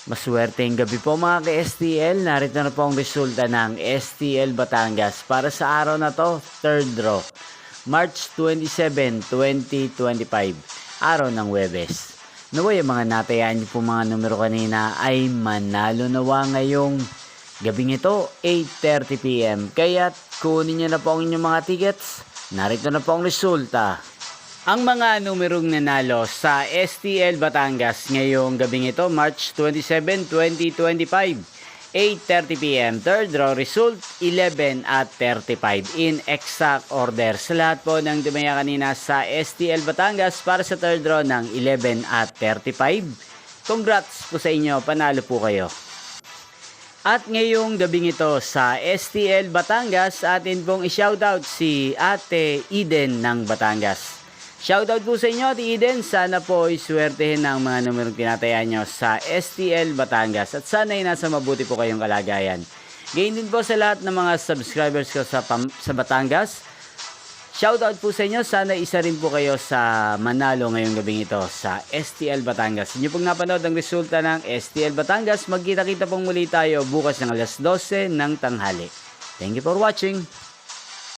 Maswerteng gabi po mga ka-STL. Narito na po ang resulta ng STL Batangas para sa araw na to, third draw. March 27, 2025, araw ng Huwebes. Naway ang mga natayaan niyo po mga numero kanina ay manalo nawa ngayong gabing ito, 8:30 PM. Kaya't kunin niyo na po ang inyong mga tickets. Narito na po ang resulta. Ang mga numerong nanalo sa STL Batangas ngayong gabing ito, March 27, 2025, 8:30 PM. Third draw result, 11 at 35 in exact order. Sa lahat po ng dumaya kanina sa STL Batangas para sa third draw ng 11 at 35. Congrats po sa inyo, panalo po kayo. At ngayong gabing ito sa STL Batangas, atin pong i-shoutout si Ate Eden ng Batangas. Shoutout po sa inyo, Ate Eden. Sana po iswertehin ng mga numerong tinataya nyo sa STL Batangas. At sana ay nasa mabuti po kayong kalagayan. Gayon din po sa lahat ng mga subscribers ko sa Batangas. Shoutout po sa inyo. Sana isa rin po kayo sa manalo ngayong gabing ito sa STL Batangas. Inyo pong napanood ang resulta ng STL Batangas. Magkita-kita pong muli tayo bukas ng alas 12 ng tanghali. Thank you for watching.